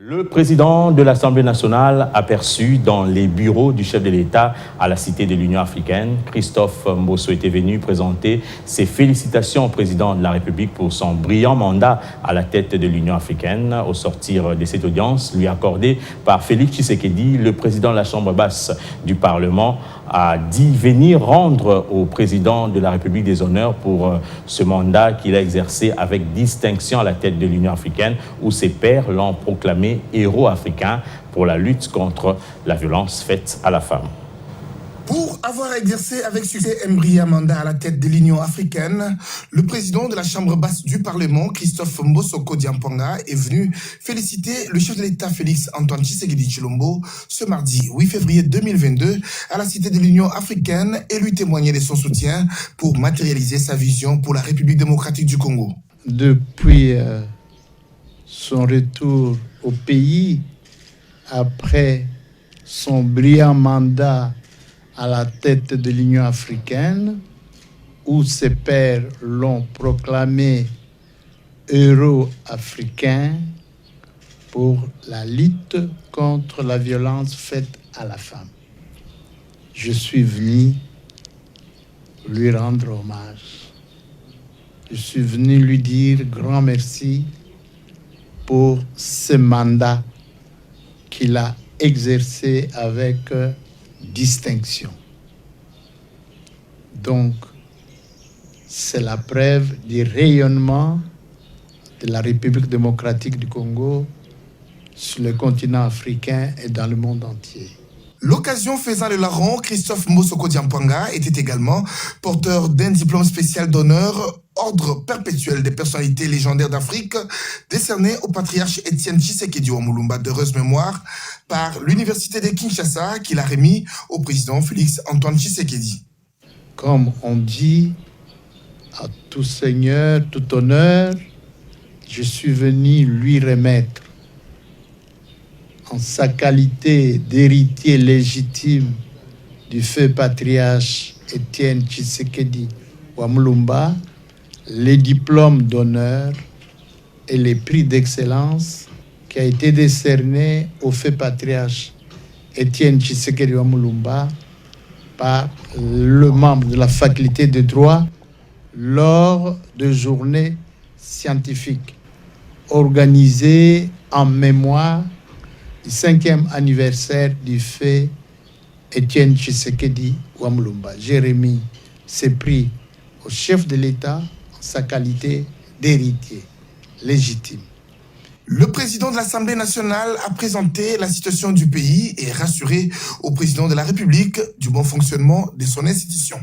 Le président de l'Assemblée nationale aperçu dans les bureaux du chef de l'État à la Cité de l'Union africaine, Christophe Mbosso était venu présenter ses félicitations au président de la République pour son brillant mandat à la tête de l'Union africaine. Au sortir de cette audience lui accordée par Félix Tshisekedi, le président de la Chambre basse du Parlement a dit venir rendre au président de la République des honneurs pour ce mandat qu'il a exercé avec distinction à la tête de l'Union africaine, où ses pairs l'ont proclamé héros africain pour la lutte contre la violence faite à la femme. Pour avoir exercé avec succès un brillant mandat à la tête de l'Union africaine, le président de la Chambre basse du Parlement, Christophe Mbosso Kodiampanga, est venu féliciter le chef de l'État Félix Antoine Tshisekedi Tshilombo ce mardi 8 février 2022 à la Cité de l'Union africaine et lui témoigner de son soutien pour matérialiser sa vision pour la République démocratique du Congo. Depuis son retour au pays, après son brillant mandat à la tête de l'Union africaine, où ses pairs l'ont proclamé héros africain pour la lutte contre la violence faite à la femme. Je suis venu lui rendre hommage. Je suis venu lui dire grand merci pour ce mandat qu'il a exercé avec distinction. Donc, c'est la preuve du rayonnement de la République démocratique du Congo sur le continent africain et dans le monde entier. L'occasion faisant le larron, Christophe Mbosso Kodiampanga était également porteur d'un diplôme spécial d'honneur, ordre perpétuel des personnalités légendaires d'Afrique, décerné au patriarche Étienne Tshisekedi Wamulumba d'heureuse mémoire par l'université de Kinshasa qu'il a remis au président Félix Antoine Tshisekedi. Comme on dit, à tout seigneur, tout honneur, je suis venu lui remettre en sa qualité d'héritier légitime du feu patriarche Étienne Tshisekedi Wamulumba, les diplômes d'honneur et les prix d'excellence qui a été décerné au feu patriarche Étienne Tshisekedi Wamulumba par le membre de la faculté de droit lors de journées scientifiques organisées en mémoire du 5e anniversaire du feu Étienne Tshisekedi Wamulumba. J'ai remis ces prix au chef de l'État en sa qualité d'héritier légitime. Le président de l'Assemblée nationale a présenté la situation du pays et rassuré au président de la République du bon fonctionnement de son institution.